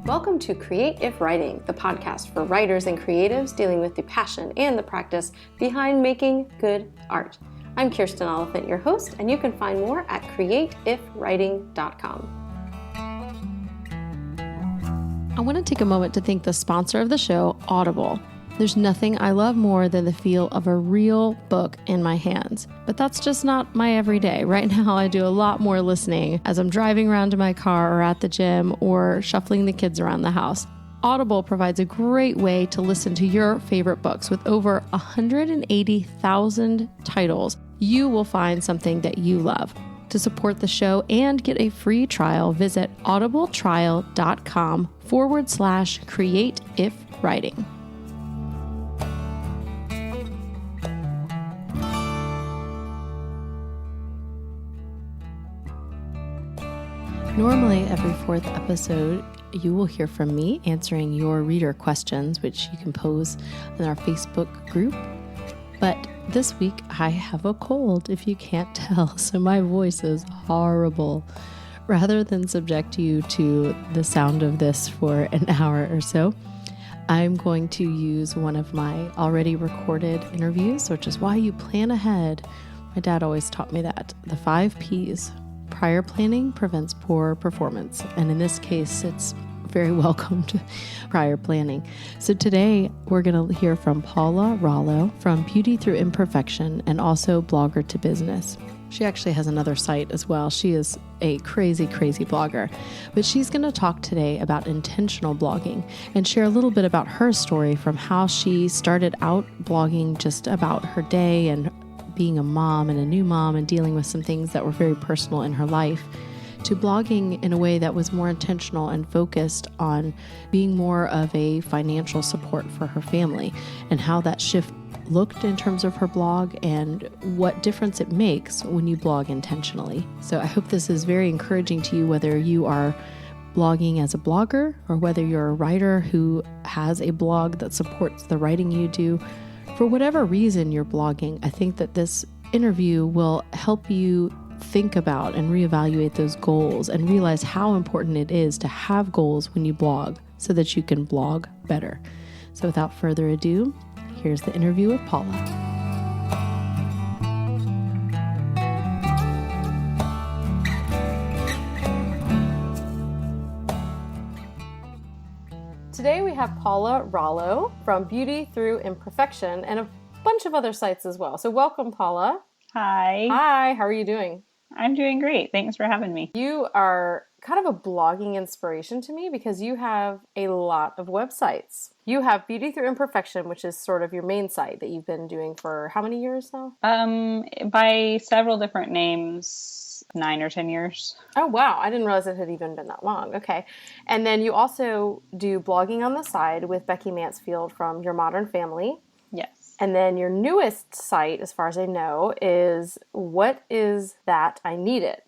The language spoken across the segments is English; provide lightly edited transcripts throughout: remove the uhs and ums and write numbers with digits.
Welcome to Create If Writing, the podcast for writers and creatives dealing with the passion and the practice behind making good art. I'm Kirsten Oliphant, your host, and you can find more at createifwriting.com. I want to take a moment to thank the sponsor of the show, Audible. There's nothing I love more than the feel of a real book in my hands. But that's just not my everyday. Right now, I do a lot more listening as I'm driving around to my car or at the gym or shuffling the kids around the house. Audible provides a great way to listen to your favorite books. With over 180,000 titles, you will find something that you love. To support the show and get a free trial, visit audibletrial.com/createifwriting. Normally, every fourth episode, you will hear from me answering your reader questions, which you can pose in our Facebook group. But this week, I have a cold, if you can't tell, so my voice is horrible. Rather than subject you to the sound of this for an hour or so, I'm going to use one of my already recorded interviews, which is why you plan ahead. My dad always taught me that. The 5 Ps. Prior planning prevents poor performance. And in this case, it's very welcomed prior planning. So today we're going to hear from Paula Rollo from Beauty Through Imperfection and also Blogger to Business. She actually has another site as well. She is a crazy, crazy blogger. But she's going to talk today about intentional blogging and share a little bit about her story from how she started out blogging just about her day and being a mom and a new mom and dealing with some things that were very personal in her life, to blogging in a way that was more intentional and focused on being more of a financial support for her family, and how that shift looked in terms of her blog and what difference it makes when you blog intentionally. So I hope this is very encouraging to you, whether you are blogging as a blogger or whether you're a writer who has a blog that supports the writing you do. For whatever reason you're blogging, I think that this interview will help you think about and reevaluate those goals and realize how important it is to have goals when you blog so that you can blog better. So without further ado, here's the interview with Paula. Today we have Paula Rollo from Beauty Through Imperfection and a bunch of other sites as well. So welcome, Paula. Hi. Hi, how are you doing? I'm doing great. Thanks for having me. You are kind of a blogging inspiration to me because you have a lot of websites. You have Beauty Through Imperfection, which is sort of your main site that you've been doing for how many years now? By several different names. 9 or 10 years. Oh, wow. I didn't realize it had even been that long. Okay. And then you also do blogging on the side with Becky Mansfield from Your Modern Family. Yes. And then your newest site, as far as I know, is What Is That? I Need It.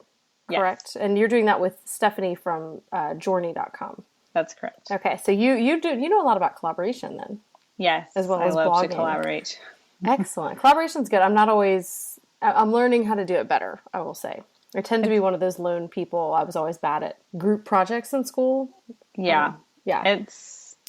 Correct? Yes. And you're doing that with Stephanie from journey.com. That's correct. Okay. So you know a lot about collaboration then. Yes. As well as I love blogging. to collaborate. Excellent. Collaboration's good. I'm learning how to do it better, I will say. I tend to be one of those lone people. I was always bad at group projects in school. Yeah. Yeah.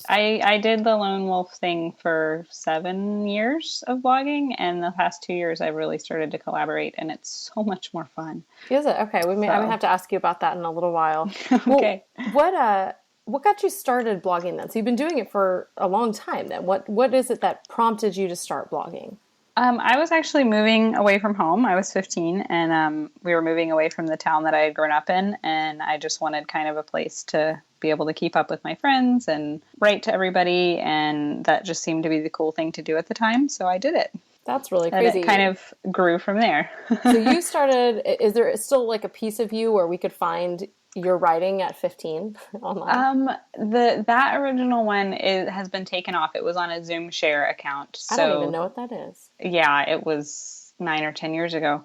I did the lone wolf thing for 7 years of blogging, and the past 2 years I've really started to collaborate, and it's so much more fun. Is it? Okay. I may have to ask you about that in a little while. Okay. Well, what got you started blogging then? So you've been doing it for a long time then. What is it that prompted you to start blogging? I was actually moving away from home. I was 15, and we were moving away from the town that I had grown up in, and I just wanted kind of a place to be able to keep up with my friends and write to everybody, and that just seemed to be the cool thing to do at the time, so I did it. That's really crazy. And it kind of grew from there. So you started, is there still like a piece of you where we could find your writing at 15 online? That original one has been taken off. It was on a Zoom share account. I don't even know what that is. Yeah, it was 9 or 10 years ago.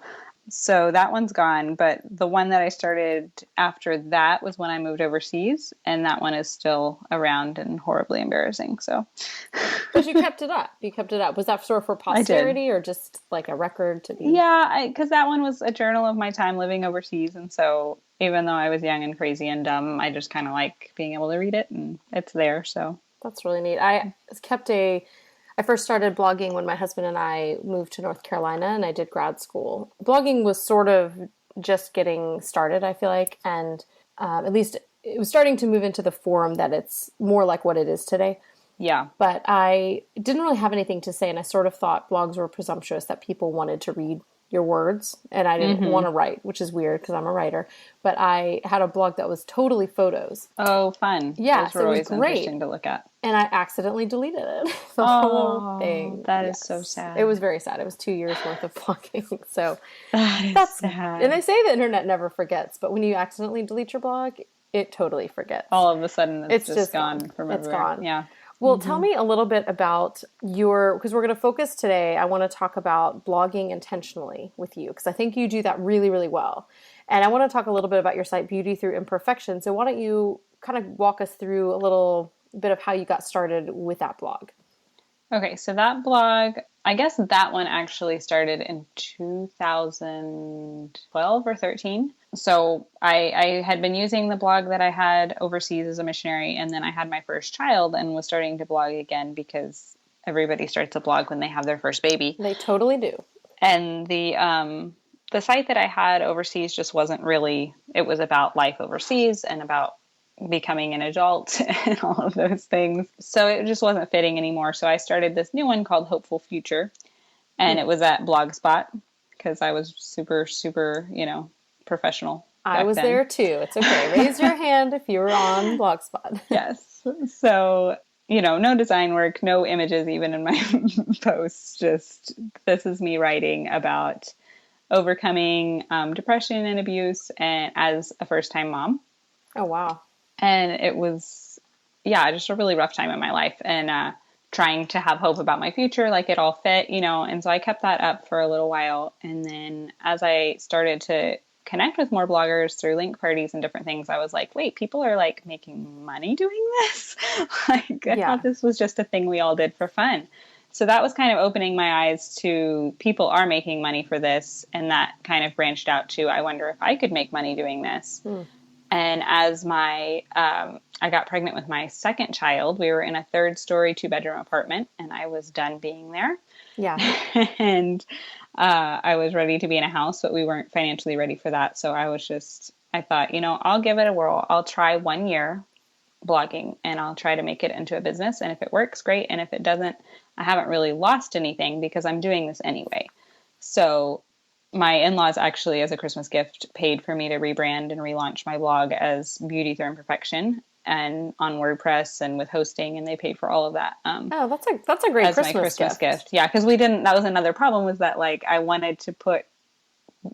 So that one's gone, but the one that I started after that was when I moved overseas, and that one is still around and horribly embarrassing. So But you kept it up. You kept it up. Was that sort of for I did. posterity or just like a record to be? Yeah, because that one was a journal of my time living overseas, and so even though I was young and crazy and dumb, I just kind of like being able to read it, and it's there. So That's really neat. I first started blogging when my husband and I moved to North Carolina and I did grad school. Blogging was sort of just getting started, I feel like, and at least it was starting to move into the form that it's more like what it is today. yeah. But I didn't really have anything to say, and I sort of thought blogs were presumptuous, that people wanted to read your words, and I didn't want to write, which is weird because I'm a writer. But I had a blog that was totally photos. Oh, fun. Yeah, Those so were it was always great. interesting to look at. And I accidentally deleted it. The whole thing. That is so sad. It was very sad. It was 2 years worth of blogging. So That is that's sad. And they say the internet never forgets, but when you accidentally delete your blog, it totally forgets. All of a sudden, it's just gone from It's everywhere. gone. Yeah. Well, tell me a little bit about because we're going to focus today. I want to talk about blogging intentionally with you because I think you do that really, really well. And I want to talk a little bit about your site, Beauty Through Imperfection. So why don't you kind of walk us through a little bit of how you got started with that blog? Okay, so that blog, I guess that one actually started in 2012 or 13. So I had been using the blog that I had overseas as a missionary, and then I had my first child and was starting to blog again because everybody starts to blog when they have their first baby. They totally do. And the site that I had overseas just wasn't really, it was about life overseas and about becoming an adult and all of those things. So it just wasn't fitting anymore. So I started this new one called Hopeful Future, and it was at Blogspot because I was super, super, professional. I was there too. It's okay. Raise your hand if you were on Blogspot. Yes. So, no design work, no images even in my posts. Just this is me writing about overcoming depression and abuse and as a first-time mom. Oh, wow. And it was, just a really rough time in my life and trying to have hope about my future, like it all fit, and so I kept that up for a little while. And then as I started to connect with more bloggers through link parties and different things, I was like, wait, people are like making money doing this? I thought this was just a thing we all did for fun. So that was kind of opening my eyes to people are making money for this. And that kind of branched out to, I wonder if I could make money doing this. And as I got pregnant with my second child, we were in a 3rd-story, 2-bedroom apartment, and I was done being there. Yeah. And I was ready to be in a house, but we weren't financially ready for that. So I thought, I'll give it a whirl. I'll try 1 year blogging, and I'll try to make it into a business. And if it works, great. And if it doesn't, I haven't really lost anything because I'm doing this anyway. So my in-laws actually, as a Christmas gift, paid for me to rebrand and relaunch my blog as Beauty Through Imperfection and on WordPress and with hosting, and they paid for all of that. That's a great as my Christmas gift. Yeah, because that was another problem was that like I wanted to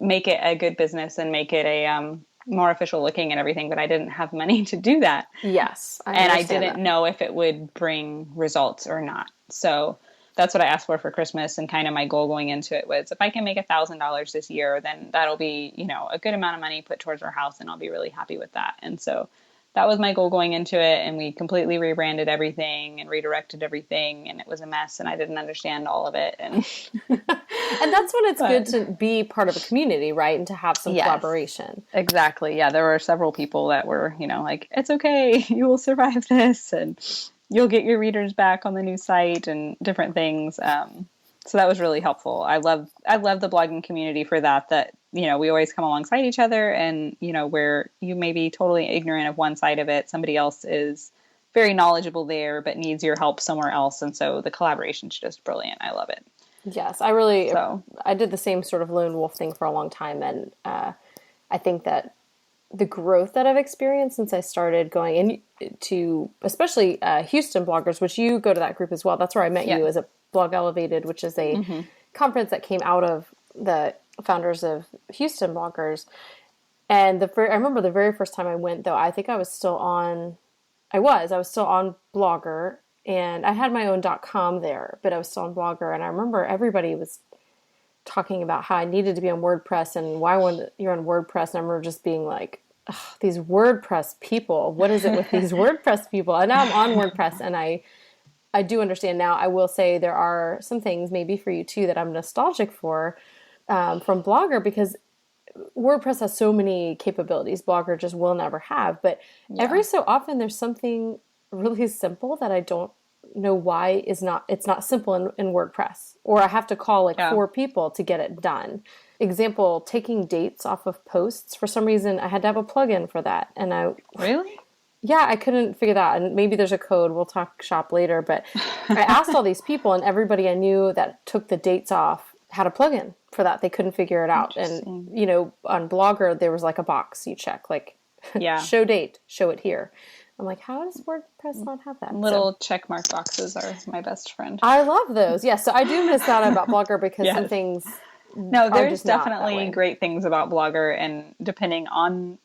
make it a good business and make it a more official looking and everything, but I didn't have money to do that. Yes, and I didn't know if it would bring results or not. So that's what I asked for Christmas, and kind of my goal going into it was if I can make $1,000 this year, then that'll be, a good amount of money put towards our house, and I'll be really happy with that. And so that was my goal going into it, and we completely rebranded everything and redirected everything, and it was a mess, and I didn't understand all of it. And and that's when it's good to be part of a community, right? And to have some collaboration. Exactly. Yeah, there were several people that were, like, it's okay, you will survive this, and you'll get your readers back on the new site and different things. So that was really helpful. I love the blogging community for that, we always come alongside each other, and, where you may be totally ignorant of one side of it, somebody else is very knowledgeable there, but needs your help somewhere else. And so the collaboration's just brilliant. I love it. Yes, I did the same sort of lone wolf thing for a long time. And I think that the growth that I've experienced since I started going into, especially Houston bloggers, which you go to that group as well. That's where I met you, as a Blog Elevated, which is a conference that came out of the founders of Houston bloggers. And I remember the very first time I went, though, I think I was still on Blogger, and I had my own .com there, but I was still on Blogger. And I remember everybody was talking about how I needed to be on WordPress and why when you're on WordPress, and I remember just being like, ugh, these WordPress people, what is it with these WordPress people? And now I'm on WordPress, and I do understand now. I will say there are some things maybe for you too that I'm nostalgic for from Blogger, because WordPress has so many capabilities Blogger just will never have. But every so often there's something really simple that I don't know why it's not simple in WordPress, or I have to call like 4 people to get it done. Example, taking dates off of posts. For some reason, I had to have a plugin for that, and Really? Yeah, I couldn't figure that out. And maybe there's a code. We'll talk shop later. But I asked all these people, and everybody I knew that took the dates off had a plugin for that. They couldn't figure it out. And, you know, on Blogger, there was like a box you check, like show date, show it here. I'm like, how does WordPress not have that? Little check mark boxes are my best friend. I love those. Yeah, so I do miss out about Blogger because some things No, there's definitely great things about Blogger, and depending on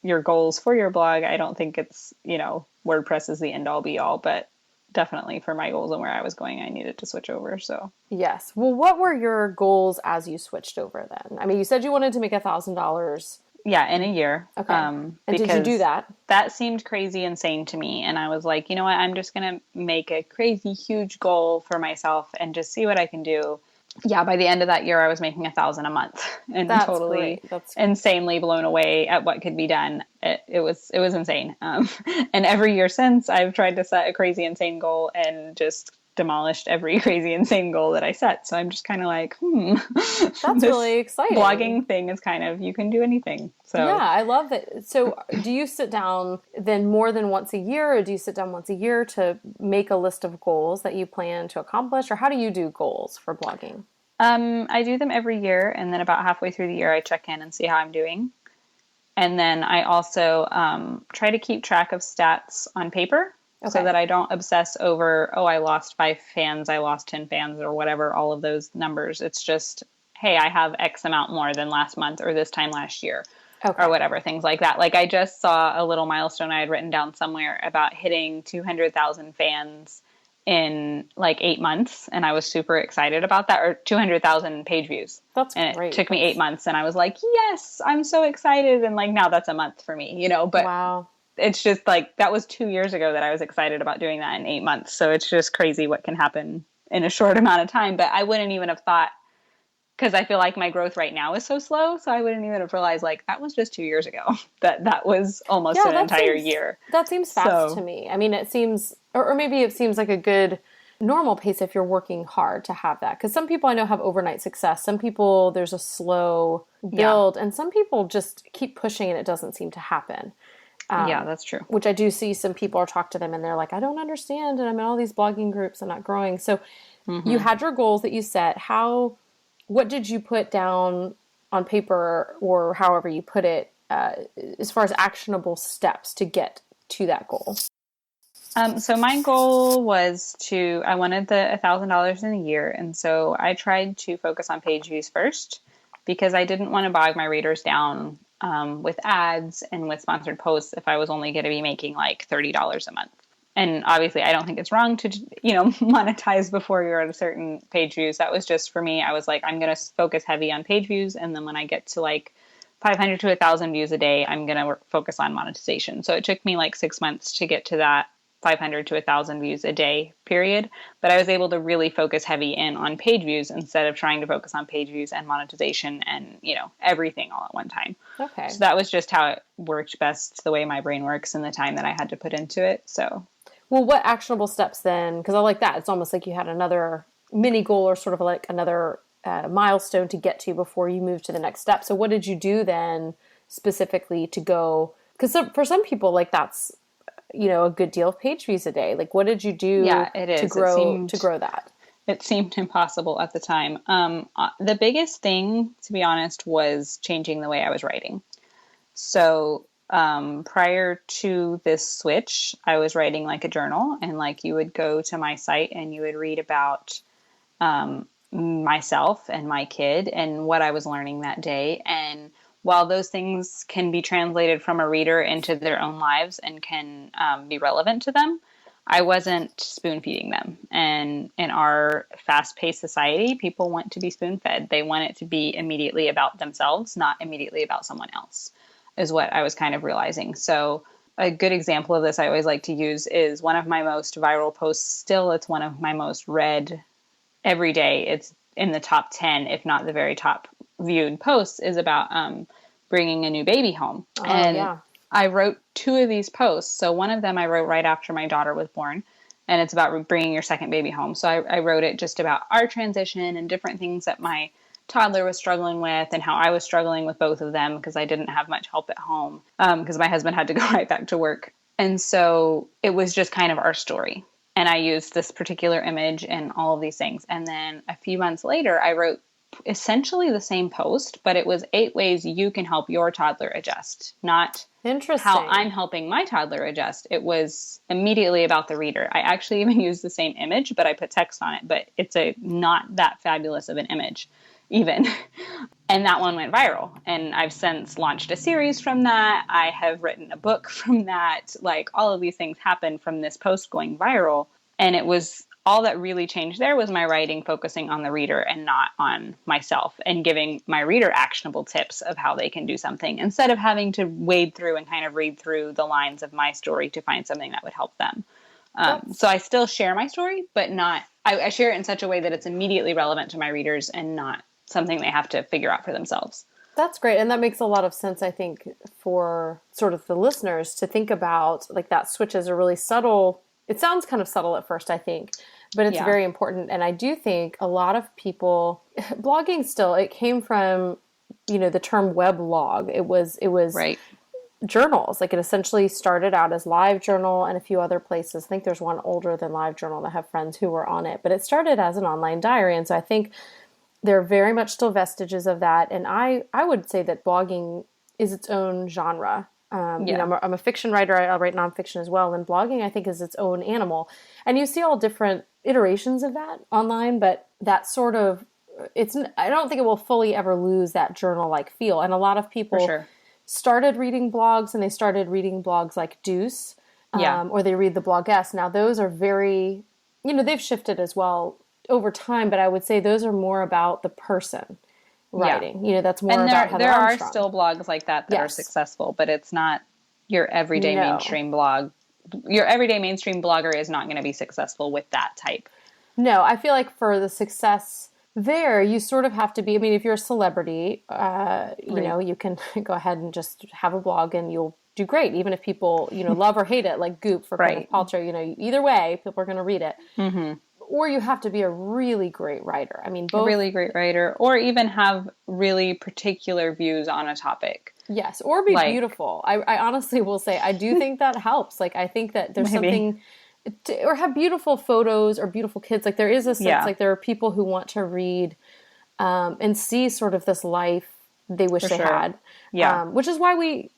your goals for your blog, I don't think it's, you know, WordPress is the end all be all, but definitely for my goals and where I was going, I needed to switch over. So yes. Well, what were your goals as you switched over then? I mean, you said you wanted to make $1,000. Yeah, in a year. Okay. And did you do that? That seemed crazy insane to me. And I was like, you know what? I'm just going to make a crazy huge goal for myself and just see what I can do. Yeah, by the end of that year, I was making $1,000 a month, and That's totally great. That's insanely blown away at what could be done. It was insane. And every year since, I've tried to set a crazy insane goal and just demolished every crazy insane goal that I set. So I'm just kind of like, that's really exciting. Blogging thing is kind of, you can do anything. So yeah, I love that. So do you sit down then more than once a year, or do you sit down once a year to make a list of goals that you plan to accomplish, or how do you do goals for blogging? I do them every year, and then about halfway through the year, I check in and see how I'm doing. And then I also try to keep track of stats on paper. Okay. So that I don't obsess over, I lost 5 fans, I lost 10 fans, or whatever, all of those numbers. It's just, hey, I have X amount more than last month or this time last year, or whatever, things like that. Like I just saw a little milestone I had written down somewhere about hitting 200,000 fans in like 8 months. And I was super excited about that, or 200,000 page views. That's and great. It took me 8 months, and I was like, yes, I'm so excited. And like, now that's a month for me, you know, but wow. It's just like, that was 2 years ago that I was excited about doing that in 8 months. So it's just crazy what can happen in a short amount of time. But I wouldn't even have thought, because I feel like my growth right now is so slow. So I wouldn't even have realized like that was just 2 years ago, that was almost an entire year. That seems fast to me. I mean, it seems, or maybe it seems like a good normal pace if you're working hard to have that. Because some people I know have overnight success. Some people, there's a slow build, and some people just keep pushing and it doesn't seem to happen. Yeah, that's true. Which I do see some people, or talk to them, and they're like, I don't understand, and I'm in all these blogging groups, I'm not growing. So you had your goals that you set. What did you put down on paper, or however you put it, as far as actionable steps to get to that goal? So my goal was I wanted the $1,000 in a year. And so I tried to focus on page views first, because I didn't want to bog my readers down with ads and with sponsored posts if I was only going to be making like $30 a month. And obviously I don't think it's wrong to, you know, monetize before you're at a certain page views. That was just for me. I was like, I'm going to focus heavy on page views. And then when I get to like 500 to 1,000 views a day, I'm going to focus on monetization. So it took me like 6 months to get to that 500 to 1,000 views a day period. But I was able to really focus heavy in on page views instead of trying to focus on page views and monetization and, you know, everything all at one time. Okay. So that was just how it worked best, the way my brain works and the time that I had to put into it. So, well, what actionable steps then? Because I like that. It's almost like you had another mini goal, or sort of like another milestone to get to before you move to the next step. So what did you do then specifically to go? Because for some people, like that's, you know, a good deal of page views a day. Like, what did you do to grow that? It seemed impossible at the time. The biggest thing, to be honest, was changing the way I was writing. So prior to this switch, I was writing like a journal, and like you would go to my site and you would read about myself and my kid and what I was learning that day. And while those things can be translated from a reader into their own lives and can be relevant to them, I wasn't spoon feeding them. And in our fast paced society, people want to be spoon fed. They want it to be immediately about themselves, not immediately about someone else, is what I was kind of realizing. So a good example of this I always like to use is one of my most viral posts. Still, it's one of my most read every day. It's in the top 10, if not the very top viewed posts, is about bringing a new baby home. Oh, and yeah. I wrote 2 of these posts. So one of them I wrote right after my daughter was born, and it's about bringing your second baby home. So I wrote it just about our transition and different things that my toddler was struggling with and how I was struggling with both of them because I didn't have much help at home because my husband had to go right back to work. And so it was just kind of our story. And I used this particular image and all of these things. And then a few months later, I wrote essentially the same post, but it was 8 ways you can help your toddler adjust, not how I'm helping my toddler adjust. It was immediately about the reader. I actually even used the same image, but I put text on it, but it's not that fabulous of an image even. And that one went viral. And I've since launched a series from that. I have written a book from that. Like, all of these things happened from this post going viral. And it was all that really changed there was my writing focusing on the reader and not on myself, and giving my reader actionable tips of how they can do something instead of having to wade through and kind of read through the lines of my story to find something that would help them. So I still share my story, but I share it in such a way that it's immediately relevant to my readers and not something they have to figure out for themselves. That's great. And that makes a lot of sense, I think, for sort of the listeners to think about, like, that switch is a really subtle, it sounds kind of subtle at first, I think, but it's very important. And I do think a lot of people, blogging still, it came from, the term weblog. It was right. Journals. Like, it essentially started out as LiveJournal and a few other places. I think there's one older than LiveJournal that have friends who were on it, but it started as an online diary. And so I think there are very much still vestiges of that. And I would say that blogging is its own genre. I'm a fiction writer. I write nonfiction as well. And blogging, I think, is its own animal. And you see all different iterations of that online, but that sort of, I don't think it will fully ever lose that journal-like feel. And a lot of people started reading blogs, and they started reading blogs like Deuce, or they read the Blogess. Now, those are very, they've shifted as well over time, but I would say those are more about the person writing. That's more about Heather Armstrong. There are still blogs like that are successful, but it's not your everyday mainstream blog. Your everyday mainstream blogger is not going to be successful with that type. No, I feel like for the success there, you sort of have to be, if you're a celebrity, you can go ahead and just have a blog and you'll do great. Even if people, love or hate it, like Goop for Gwyneth Paltrow, either way, people are going to read it. Mm-hmm. Or you have to be a really great writer. Both. A really great writer, or even have really particular views on a topic. Yes, or be beautiful. I honestly will say, I do think that helps. Like, I think that there's something, or have beautiful photos or beautiful kids. Like, there is a sense, like, there are people who want to read and see sort of this life they wish they had. Yeah. Which is why we,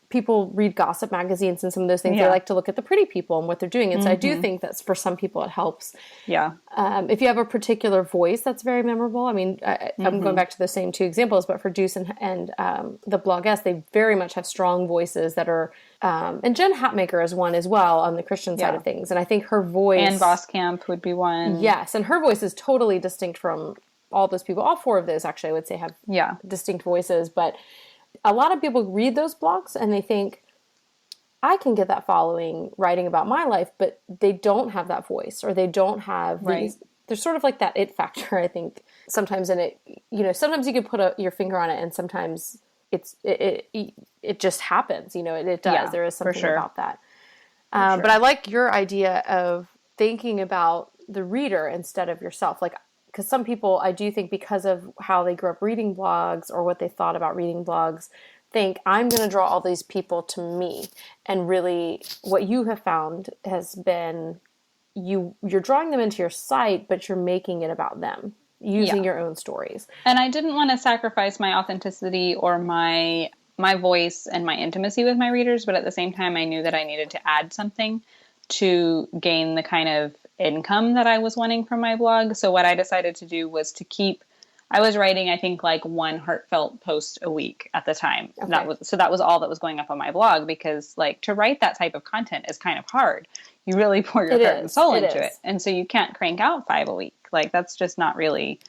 people read gossip magazines and some of those things. They like to look at the pretty people and what they're doing. And so I do think that for some people it helps. Yeah. If you have a particular voice that's very memorable, I'm going back to the same 2 examples, but for Deuce and the Blogess, they very much have strong voices that are, and Jen Hatmaker is one as well on the Christian side of things. And I think her voice. And Voskamp would be one. Yes. And her voice is totally distinct from all those people. All 4 of those actually I would say have distinct voices, but a lot of people read those blogs and they think, I can get that following writing about my life, but they don't have that voice, or they don't have these. There's sort of like that it factor, I think, sometimes in it. Sometimes you can put your finger on it, and sometimes it just happens. It does. Yeah, there is something about that. But I like your idea of thinking about the reader instead of yourself. Like, because some people, I do think, because of how they grew up reading blogs or what they thought about reading blogs, think, I'm going to draw all these people to me. And really, what you have found has been, you're drawing them into your site, but you're making it about them, using your own stories. And I didn't want to sacrifice my authenticity or my voice and my intimacy with my readers, but at the same time, I knew that I needed to add something to gain the kind of income that I was wanting from my blog. So what I decided to do was I was writing, I think, like one heartfelt post a week at the time. Okay. That was all that was going up on my blog, because like to write that type of content is kind of hard. You really pour your heart and soul into it. And so you can't crank out 5 a week. Like that's just not really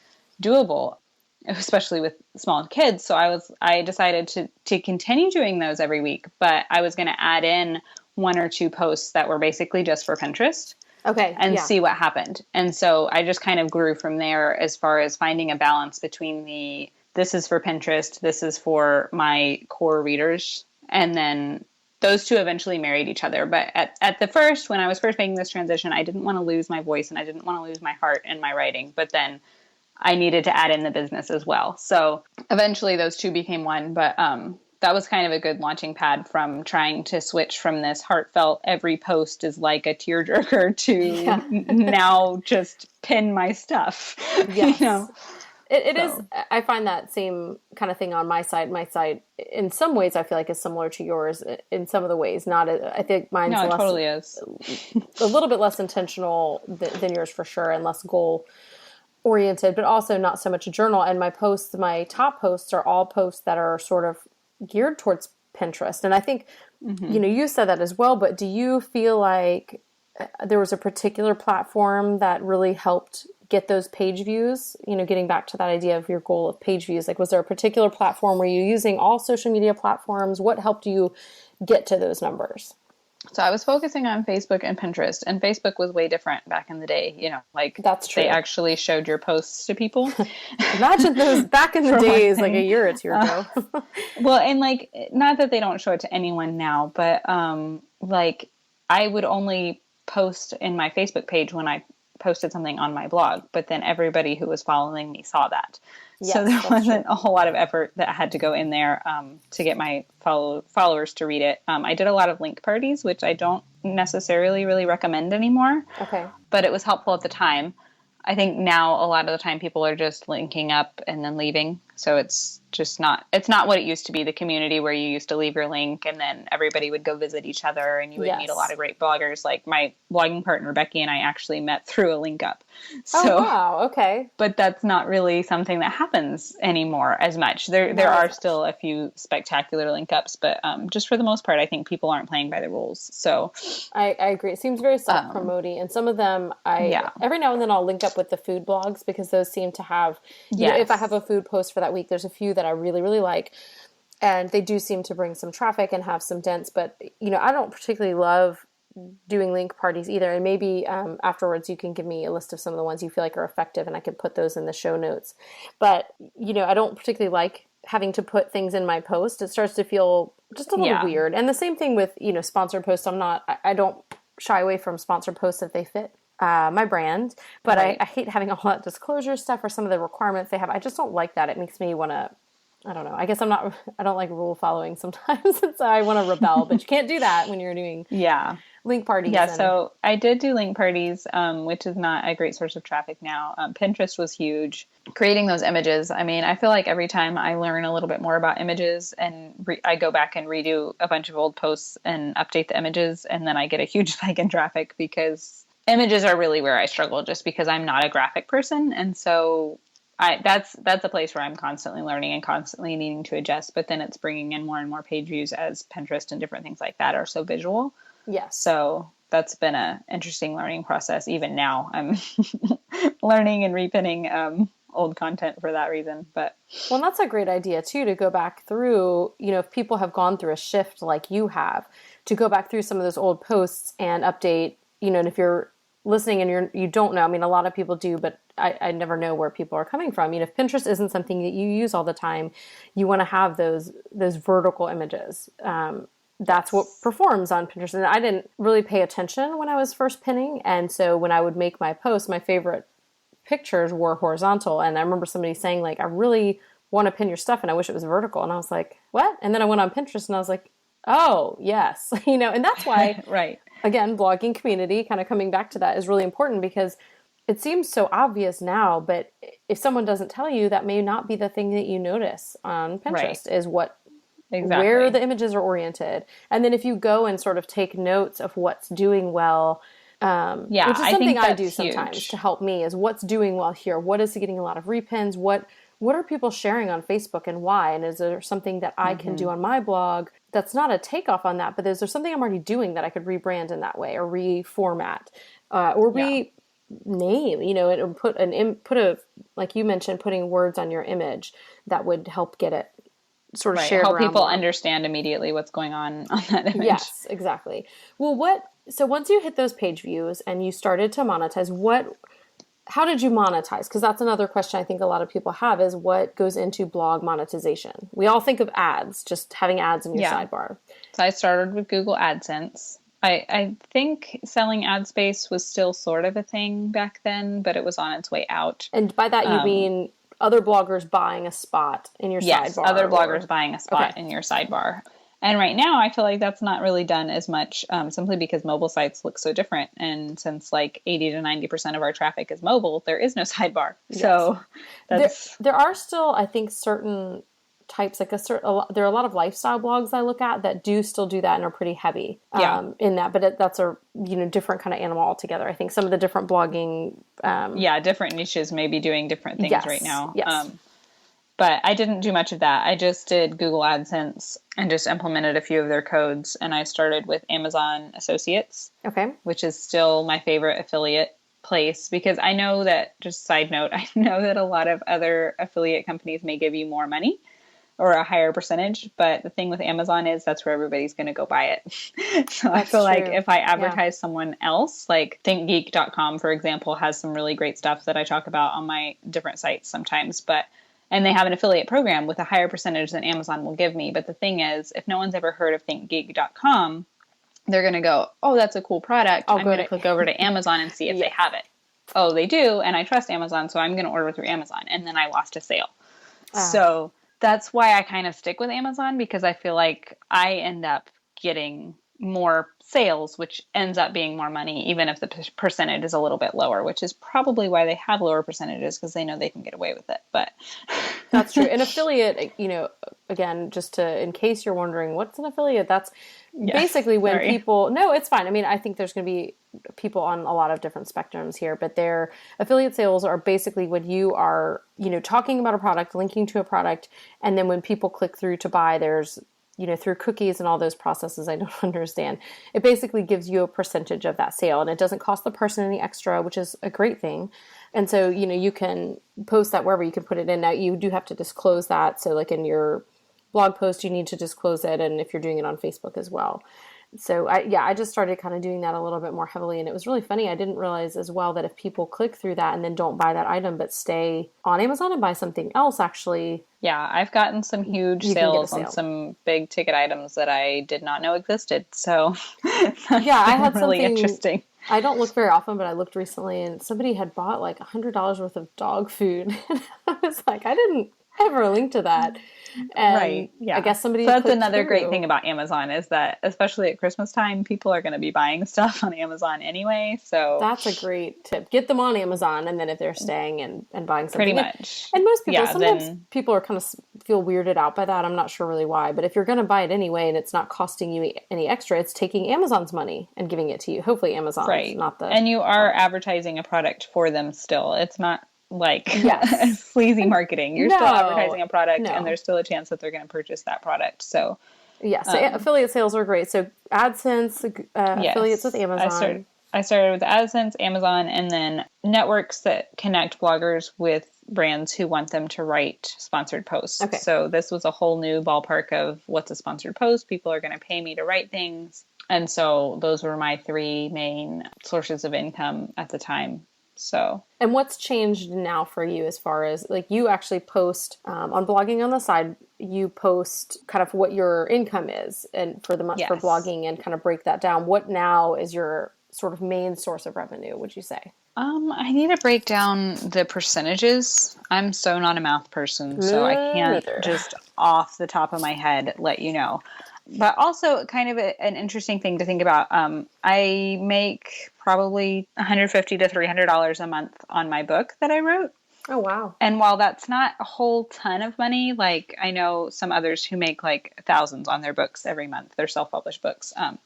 doable, especially with small kids. So I decided to continue doing those every week, but I was going to add in 1 or 2 posts that were basically just for Pinterest. Okay. And see what happened. And so I just kind of grew from there as far as finding a balance between this is for Pinterest, this is for my core readers. And then those two eventually married each other. But at the first, when I was first making this transition, I didn't want to lose my voice and I didn't want to lose my heart in my writing. But then I needed to add in the business as well. So eventually those two became one. But that was kind of a good launching pad from trying to switch from this heartfelt, every post is like a tearjerker to now just pin my stuff. Yes. You know? It is. I find that same kind of thing on my side. My side, in some ways, I feel like is similar to yours. In some of the ways, not. I think mine's no, it totally is a little bit less intentional than yours for sure, and less goal oriented, but also not so much a journal. And my posts, my top posts, are all posts that are sort of geared towards Pinterest. And I think, you said that as well, but do you feel like there was a particular platform that really helped get those page views, getting back to that idea of your goal of page views? Like, was there a particular platform? Were you using all social media platforms? What helped you get to those numbers? So I was focusing on Facebook and Pinterest, and Facebook was way different back in the day. Like that's true. They actually showed your posts to people. Imagine those back in the days, like a year or two ago. Well, and like, not that they don't show it to anyone now, but like I would only post in my Facebook page when I posted something on my blog, but then everybody who was following me saw that. Yes, so there wasn't a whole lot of effort that had to go in there to get my followers to read it. I did a lot of link parties, which I don't necessarily really recommend anymore. Okay. But it was helpful at the time. I think now a lot of the time people are just linking up and then leaving. So it's not what it used to be, the community where you used to leave your link and then everybody would go visit each other and you would meet a lot of great bloggers. Like my blogging partner, Becky, and I actually met through a link up. So, wow. Okay. But that's not really something that happens anymore as much. There are still a few spectacular link ups, but just for the most part, I think people aren't playing by the rules. So I agree. It seems very self-promoting. And some of them, every now and then I'll link up with the food blogs because those seem to have, if I have a food post for that week, there's a few that I really, really like. And they do seem to bring some traffic and have some dents. But, I don't particularly love doing link parties either. And maybe afterwards you can give me a list of some of the ones you feel like are effective and I can put those in the show notes. But, I don't particularly like having to put things in my post. It starts to feel just a little weird. And the same thing with, sponsored posts. I don't shy away from sponsored posts if they fit my brand, but I hate having all that disclosure stuff or some of the requirements they have. I just don't like that. It makes me want to, I don't know. I guess I don't like rule following sometimes. So I want to rebel, but you can't do that when you're doing link parties. Yeah. So I did do link parties, which is not a great source of traffic now. Pinterest was huge. Creating those images. I mean, I feel like every time I learn a little bit more about images and I go back and redo a bunch of old posts and update the images, and then I get a huge spike in traffic because images are really where I struggle just because I'm not a graphic person. And so that's a place where I'm constantly learning and constantly needing to adjust, but then it's bringing in more and more page views as Pinterest and different things like that are so visual. Yes. So that's been an interesting learning process. Even now I'm learning and repinning old content for that reason. But well, that's a great idea too, to go back through, if people have gone through a shift like you have, to go back through some of those old posts and update, and if you're listening and you don't know, I mean, a lot of people do, but I never know where people are coming from. If Pinterest isn't something that you use all the time, you want to have those vertical images. That's what performs on Pinterest. And I didn't really pay attention when I was first pinning. And so when I would make my posts, my favorite pictures were horizontal. And I remember somebody saying, like, I really want to pin your stuff and I wish it was vertical. And I was like, what? And then I went on Pinterest and I was like, oh, yes. And that's why, right. Again, blogging community, kind of coming back to that, is really important because it seems so obvious now, but if someone doesn't tell you, that may not be the thing that you notice on Pinterest, is where the images are oriented. And then if you go and sort of take notes of what's doing well, which is something I do sometimes to help me, is what's doing well here. What is getting a lot of repins? What what are people sharing on Facebook and why? And is there something that I can do on my blog that's not a takeoff on that, but is there something I'm already doing that I could rebrand in that way or reformat or rename, you know, and put like you mentioned, putting words on your image that would help get it sort of shared help around people more. Understand immediately what's going on that image. Yes, exactly. Well, so once you hit those page views and you started to monetize, how did you monetize? Because that's another question I think a lot of people have is what goes into blog monetization? We all think of ads, just having ads in your sidebar. So I started with Google AdSense. I think selling ad space was still sort of a thing back then, but it was on its way out. And by that you mean other bloggers buying a spot in your sidebar? Yes, other bloggers buying a spot in your sidebar. And right now, I feel like that's not really done as much simply because mobile sites look so different. And since like 80 to 90% of our traffic is mobile, there is no sidebar. Yes. So there are still, I think, certain types, like there are a lot of lifestyle blogs I look at that do still do that and are pretty heavy in that. But that's a different kind of animal altogether. I think some of the different blogging. Different niches may be doing different things right now. Yes. But I didn't do much of that. I just did Google AdSense and just implemented a few of their codes. And I started with Amazon Associates, which is still my favorite affiliate place because I know that, just side note, I know that a lot of other affiliate companies may give you more money or a higher percentage. But the thing with Amazon is that's where everybody's going to go buy it. So I feel like if I advertise someone else, like thinkgeek.com, for example, has some really great stuff that I talk about on my different sites sometimes. And they have an affiliate program with a higher percentage than Amazon will give me. But the thing is, if no one's ever heard of thinkgeek.com, they're going to go, oh, that's a cool product. I'm going to click over to Amazon and see if they have it. Oh, they do. And I trust Amazon, so I'm going to order through Amazon. And then I lost a sale. So that's why I kind of stick with Amazon, because I feel like I end up getting more sales, which ends up being more money, even if the percentage is a little bit lower, which is probably why they have lower percentages, because they know they can get away with it. But that's true. An affiliate, again, in case you're wondering, what's an affiliate? That's basically when people, no, it's fine. I mean, I think there's going to be people on a lot of different spectrums here, but their affiliate sales are basically when you are, talking about a product, linking to a product. And then when people click through to buy, there's, through cookies and all those processes I don't understand. It basically gives you a percentage of that sale, and it doesn't cost the person any extra, which is a great thing. And so, you can post that wherever you can put it in. Now, you do have to disclose that. So like in your blog post, you need to disclose it. And if you're doing it on Facebook as well. So I just started kind of doing that a little bit more heavily. And it was really funny. I didn't realize as well that if people click through that and then don't buy that item, but stay on Amazon and buy something else, actually. Yeah, I've gotten some huge sales on some big ticket items that I did not know existed. So I had really something interesting. I don't look very often, but I looked recently and somebody had bought like $100 worth of dog food. And I was like, I didn't ever link to that. And I guess somebody. So that's another great thing about Amazon is that, especially at Christmas time, people are going to be buying stuff on Amazon anyway. So that's a great tip. Get them on Amazon, and then if they're staying and buying something, pretty much. And most people, sometimes people are kind of feel weirded out by that. I'm not sure really why, but if you're going to buy it anyway, and it's not costing you any extra, it's taking Amazon's money and giving it to you. Hopefully, Amazon's not the. And you are advertising a product for them still. It's not like sleazy marketing. You're still advertising a product and there's still a chance that they're going to purchase that product. So affiliate sales are great. So AdSense, affiliates with Amazon. I started with AdSense, Amazon, and then networks that connect bloggers with brands who want them to write sponsored posts. Okay. So this was a whole new ballpark of what's a sponsored post. People are going to pay me to write things. And so those were my three main sources of income at the time. So, and what's changed now for you as far as like you actually post on blogging on the side, you post kind of what your income is and for the month for blogging and kind of break that down. What now is your sort of main source of revenue, would you say? I need to break down the percentages. I'm so not a math person, so I can't just off the top of my head let you know. But also kind of an interesting thing to think about. I make probably $150 to $300 a month on my book that I wrote. Oh, wow. And while that's not a whole ton of money, like I know some others who make like thousands on their books every month, their self-published books. And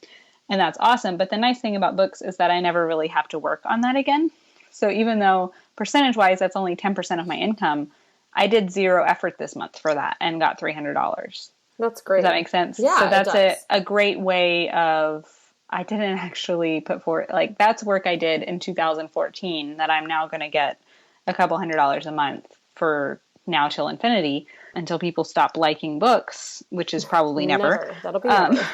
that's awesome. But the nice thing about books is that I never really have to work on that again. So even though percentage-wise, that's only 10% of my income, I did zero effort this month for that and got $300. That's great. Does that make sense? Yeah, so that's it does. a great way of, I didn't actually put forward, like that's work I did in 2014 that I'm now going to get a couple $100s a month for now till infinity, until people stop liking books, which is probably never. That'll be never.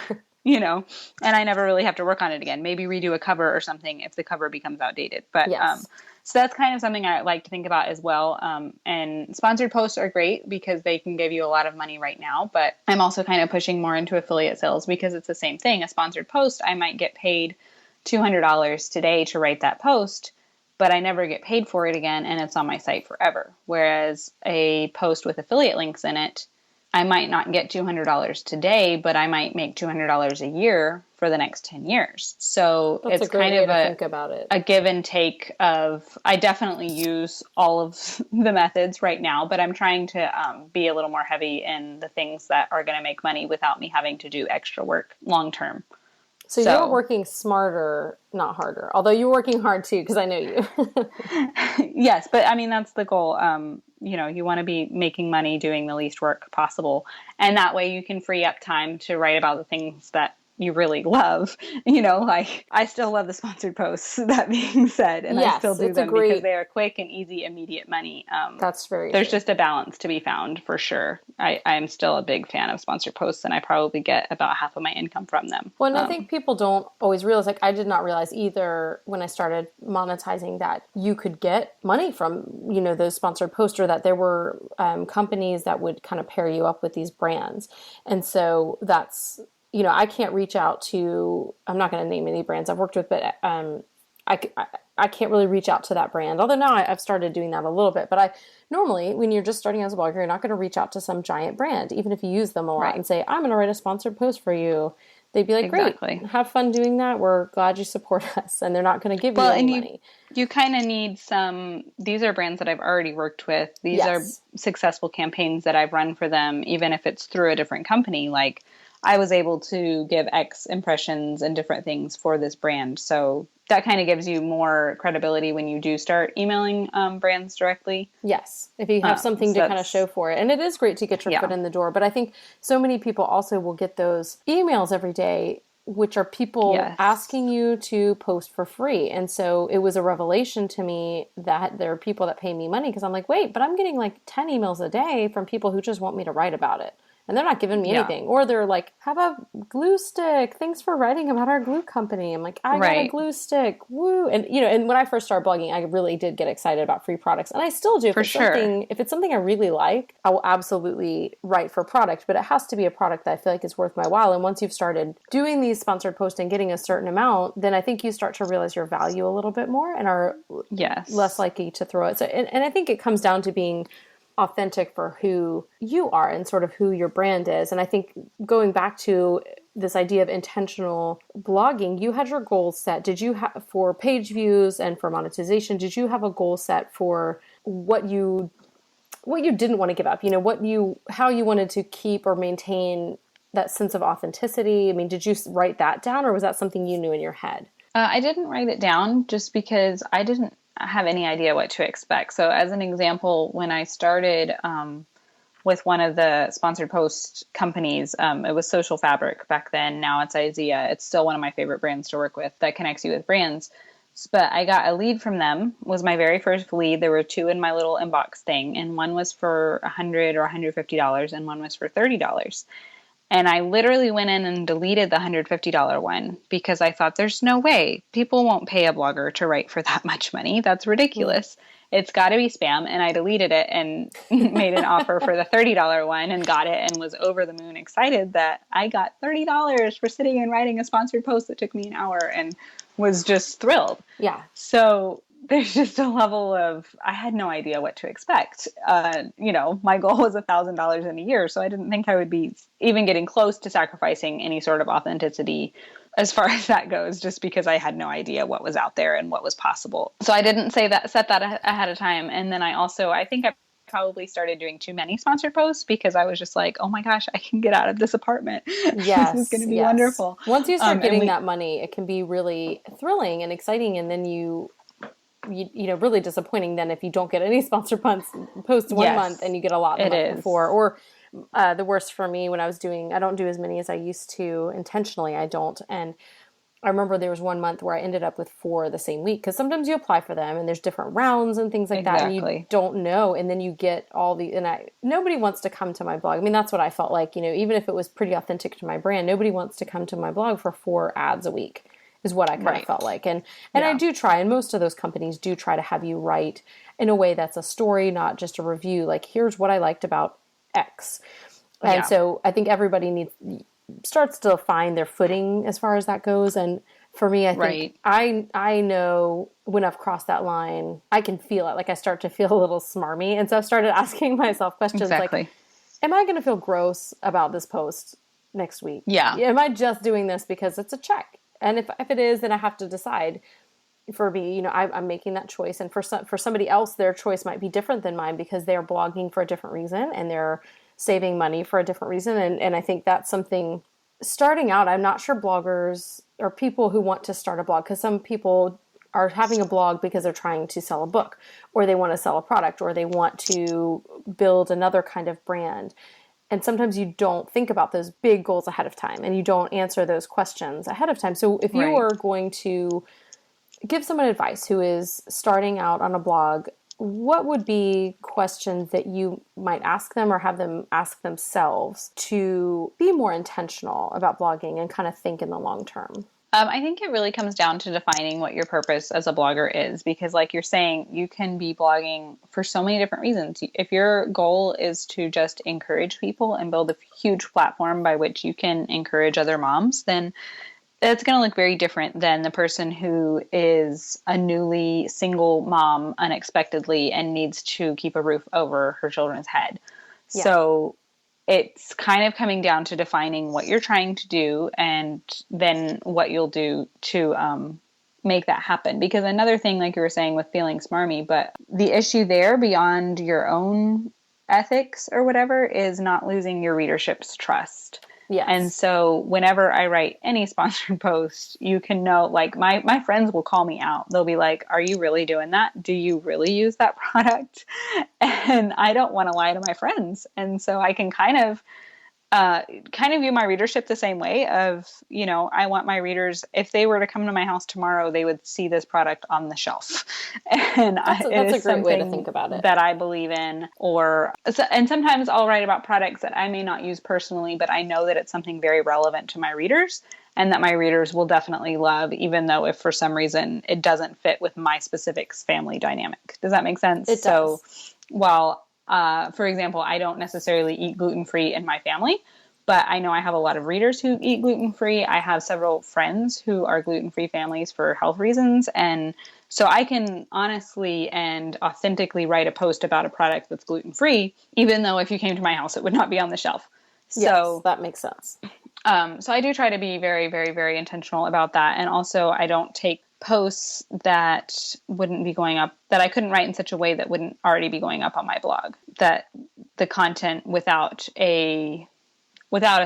You know, and I never really have to work on it again. Maybe redo a cover or something if the cover becomes outdated. But Yes. so that's kind of something I like to think about as well. And sponsored posts are great because they can give you a lot of money right now. But I'm also kind of pushing more into affiliate sales because it's the same thing. A sponsored post, I might get paid $200 today to write that post, but I never get paid for it again, and it's on my site forever. Whereas a post with affiliate links in it, I might not get $200 today, but I might make $200 a year for the next 10 years. So That's it's a great kind way of to think about it. a give and take of, I definitely use all of the methods right now, but I'm trying to be a little more heavy in the things that are going to make money without me having to do extra work long term. So you're working smarter, not harder. Although you're working hard too, because I know you. Yes, but I mean, that's the goal. You know, you want to be making money doing the least work possible. And that way you can free up time to write about the things that you really love. You know, like I still love the sponsored posts, that being said, and I still do them because they are quick and easy, immediate money. That's very There's true. just a balance to be found for sure. I'm still a big fan of sponsored posts, and I probably get about half of my income from them. Well, and I think people don't always realize, like I did not realize either when I started monetizing, that you could get money from, you know, those sponsored posts, or that there were companies that would kind of pair you up with these brands. And so that's, you know, I can't reach out to, I'm not going to name any brands I've worked with, but I can't really reach out to that brand. Although now I've started doing that a little bit. But normally, when you're just starting as a blogger, you're not going to reach out to some giant brand, even if you use them a lot, and say, I'm going to write a sponsored post for you. They'd be like, great, have fun doing that. We're glad you support us. And they're not going to give you any money. You kind of need these are brands that I've already worked with. These are successful campaigns that I've run for them, even if it's through a different company. Like, I was able to give X impressions and different things for this brand. So that kind of gives you more credibility when you do start emailing brands directly. Yes, if you have something to kind of show for it. And it is great to get your foot in the door. But I think so many people also will get those emails every day, which are people asking you to post for free. And so it was a revelation to me that there are people that pay me money, because I'm like, wait, but I'm getting like 10 emails a day from people who just want me to write about it. And they're not giving me anything. Or they're like, have a glue stick. Thanks for writing about our glue company. I'm like, I got a glue stick. Woo. And, you know, and when I first started blogging, I really did get excited about free products. And I still do. If it's something I really like, I will absolutely write for product. But it has to be a product that I feel like is worth my while. And once you've started doing these sponsored posts and getting a certain amount, then I think you start to realize your value a little bit more and are less likely to throw it. So, and I think it comes down to being authentic for who you are and sort of who your brand is. And I think going back to this idea of intentional blogging, you had your goals set. Did you have for page views and for monetization? Did you have a goal set for what you didn't want to give up? You know, how you wanted to keep or maintain that sense of authenticity? I mean, did you write that down, or was that something you knew in your head? I didn't write it down just because I didn't have any idea what to expect. So as an example, when I started with one of the sponsored post companies, it was Social Fabric back then. Now it's IZEA. It's still one of my favorite brands to work with that connects you with brands. But I got a lead from them, was my very first lead. There were two in my little inbox thing, and one was for $100 or $150 and one was for $30. And I literally went in and deleted the $150 one because I thought there's no way people won't pay a blogger to write for that much money. That's ridiculous. It's got to be spam. And I deleted it and made an offer for the $30 one and got it, and was over the moon excited that I got $30 for sitting and writing a sponsored post that took me an hour, and was just thrilled. Yeah. So there's just a level of, I had no idea what to expect. You know, my goal was $1,000 in a year, so I didn't think I would be even getting close to sacrificing any sort of authenticity as far as that goes, just because I had no idea what was out there and what was possible. So I didn't set that ahead of time. And then I think I probably started doing too many sponsored posts because I was just like, oh my gosh, I can get out of this apartment. Yes. This is going to be wonderful. Once you start getting that money, it can be really thrilling and exciting. And then you really disappointing then if you don't get any sponsored posts one Yes, month and you get a lot the it month is. before. Or the worst for me when I don't do as many as I used to intentionally. I don't. And I remember there was one month where I ended up with 4 the same week, because sometimes you apply for them and there's different rounds and things like that, and you Exactly. don't know, and then you get nobody wants to come to my blog. I mean, that's what I felt like, even if it was pretty authentic to my brand, nobody wants to come to my blog for 4 ads a week is what I kind of felt like. And I do try, and most of those companies do try to have you write in a way that's a story, not just a review, like here's what I liked about X. And so I think everybody starts to find their footing as far as that goes. And for me, I think I know when I've crossed that line, I can feel it. Like I start to feel a little smarmy. And so I've started asking myself questions like, am I going to feel gross about this post next week? Yeah. Am I just doing this because it's a check? And if it is, then I have to decide. For me, I'm making that choice. And for somebody else, their choice might be different than mine because they're blogging for a different reason and they're saving money for a different reason. And I think that's something starting out, I'm not sure bloggers or people who want to start a blog, because some people are having a blog because they're trying to sell a book, or they want to sell a product, or they want to build another kind of brand. And sometimes you don't think about those big goals ahead of time, and you don't answer those questions ahead of time. So if you are going to give someone advice who is starting out on a blog, what would be questions that you might ask them or have them ask themselves to be more intentional about blogging and kind of think in the long term? I think it really comes down to defining what your purpose as a blogger is, because like you're saying, you can be blogging for so many different reasons. If your goal is to just encourage people and build a huge platform by which you can encourage other moms, then it's going to look very different than the person who is a newly single mom unexpectedly and needs to keep a roof over her children's head. Yeah. So it's kind of coming down to defining what you're trying to do and then what you'll do to make that happen. Because another thing, like you were saying with feeling smarmy, but the issue there beyond your own ethics or whatever is not losing your readership's trust. Yes. And so whenever I write any sponsored post, you can know, like my friends will call me out. They'll be like, are you really doing that? Do you really use that product? And I don't want to lie to my friends. And so I can kind of view my readership the same way of, I want my readers, if they were to come to my house tomorrow, they would see this product on the shelf. And that's a great way to think about it. That I believe in. And sometimes I'll write about products that I may not use personally, but I know that it's something very relevant to my readers and that my readers will definitely love, even though if for some reason it doesn't fit with my specific family dynamic. Does that make sense? It does. So while for example, I don't necessarily eat gluten-free in my family, but I know I have a lot of readers who eat gluten-free. I have several friends who are gluten-free families for health reasons. And so I can honestly and authentically write a post about a product that's gluten-free, even though if you came to my house, it would not be on the shelf. Yes, that makes sense. So I do try to be very, very, very intentional about that. And also I don't take posts that wouldn't be going up, that I couldn't write in such a way that wouldn't already be going up on my blog, that the content without a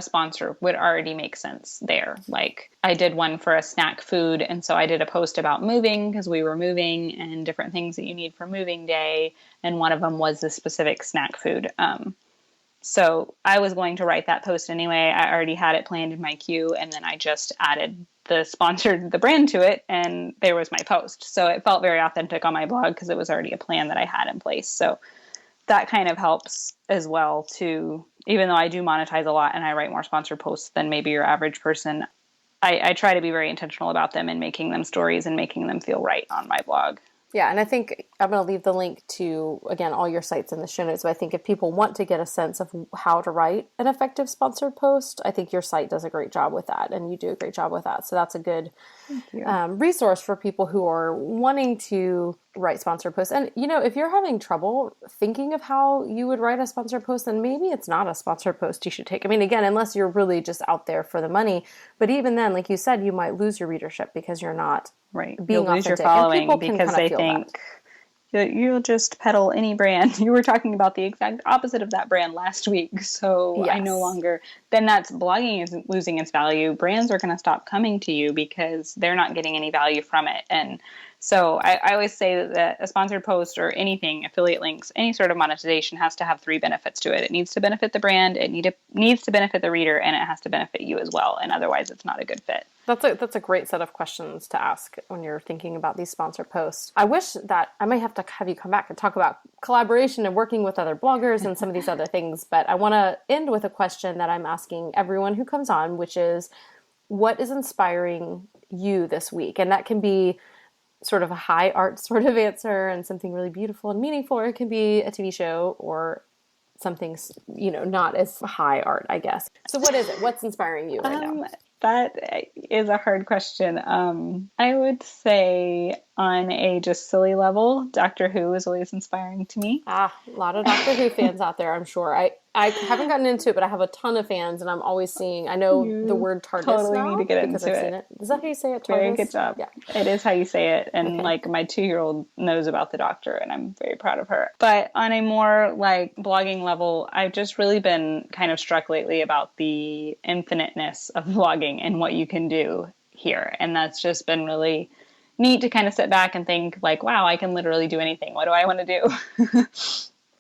sponsor would already make sense there. Like I did one for a snack food. And so I did a post about moving because we were moving and different things that you need for moving day. And one of them was this specific snack food. So I was going to write that post anyway. I already had it planned in my queue, and then I just added the brand to it, and there was my post. So it felt very authentic on my blog because it was already a plan that I had in place. So that kind of helps as well to, even though I do monetize a lot and I write more sponsored posts than maybe your average person, I try to be very intentional about them and making them stories and making them feel right on my blog. Yeah, and I think I'm going to leave the link to, again, all your sites in the show notes. But I think if people want to get a sense of how to write an effective sponsored post, I think your site does a great job with that, and you do a great job with that. So that's a good resource for people who are wanting to write sponsored posts. And, if you're having trouble thinking of how you would write a sponsored post, then maybe it's not a sponsored post you should take. I mean, again, unless you're really just out there for the money. But even then, like you said, you might lose your readership because you're not being You'll lose authentic. your following because they think you'll just peddle any brand. You were talking about the exact opposite of that brand last week. So yes. I no longer then that's blogging is losing its value. Brands are going to stop coming to you because they're not getting any value from it. And so I always say that a sponsored post or anything, affiliate links, any sort of monetization has to have three benefits to it. It needs to benefit the brand, it needs to benefit the reader, and it has to benefit you as well. And otherwise, it's not a good fit. That's a great set of questions to ask when you're thinking about these sponsored posts. I wish that I might have to have you come back and talk about collaboration and working with other bloggers and some of these other things. But I want to end with a question that I'm asking everyone who comes on, which is, what is inspiring you this week? And that can be sort of a high art sort of answer and something really beautiful and meaningful, or it can be a TV show or something, not as high art, I guess. So what is it? What's inspiring you right now? That is a hard question. I would say on a just silly level, Doctor Who is always inspiring to me. A lot of Doctor Who fans out there, I'm sure. I haven't gotten into it, but I have a ton of fans, and I'm always seeing, I know the word TARDIS totally now, need to get because into I've seen it. Is that how you say it, TARDIS? Very good job. Yeah. It is how you say it. And like my 2-year-old knows about the Doctor, and I'm very proud of her. But on a more like blogging level, I've just really been kind of struck lately about the infiniteness of blogging and what you can do here. And that's just been really neat to kind of sit back and think like, wow, I can literally do anything. What do I want to do?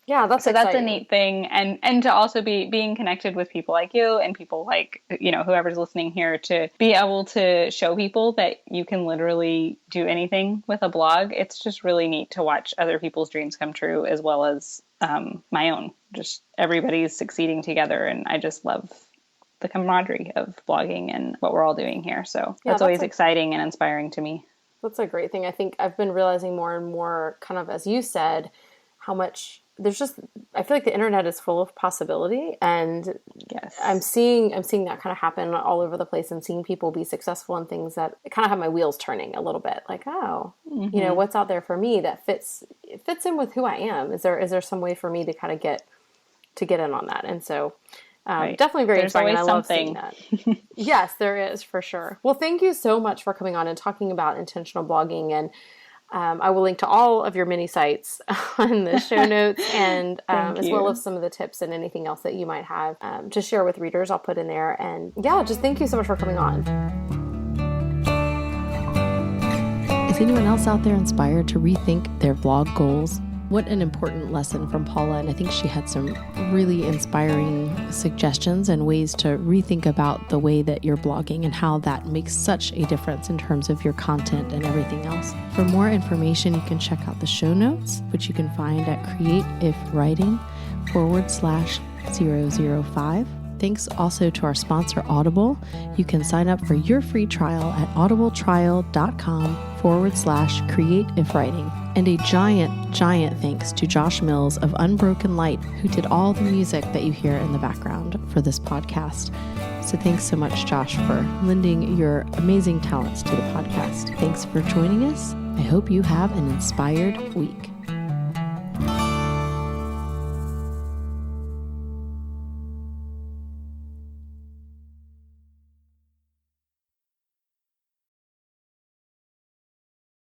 Yeah, that's a neat thing. And to also being connected with people like you and people like, whoever's listening here, to be able to show people that you can literally do anything with a blog. It's just really neat to watch other people's dreams come true, as well as my own. Just everybody's succeeding together. And I just love the camaraderie of blogging and what we're all doing here. So that's always exciting and inspiring to me. That's a great thing. I think I've been realizing more and more, kind of as you said, how much I feel like the internet is full of possibility, and yes, I'm seeing that kind of happen all over the place, and seeing people be successful in things that kind of have my wheels turning a little bit. Like, what's out there for me that fits in with who I am? Is there some way for me to kind of get in on that? And so, definitely very inspiring. I love seeing that. Yes, there is, for sure. Well, thank you so much for coming on and talking about intentional blogging, and I will link to all of your mini sites on the show notes, and as well as some of the tips and anything else that you might have to share with readers. I'll put in there. And just thank you so much for coming on. Is anyone else out there inspired to rethink their blog goals? What an important lesson from Paula, and I think she had some really inspiring suggestions and ways to rethink about the way that you're blogging and how that makes such a difference in terms of your content and everything else. For more information, you can check out the show notes, which you can find at createifwriting.com/005. Thanks also to our sponsor, Audible. You can sign up for your free trial at audibletrial.com/createifwriting. And a giant thanks to Josh Mills of Unbroken Light, who did all the music that you hear in the background for this podcast. So thanks so much, Josh, for lending your amazing talents to the podcast. Thanks for joining us. I hope you have an inspired week.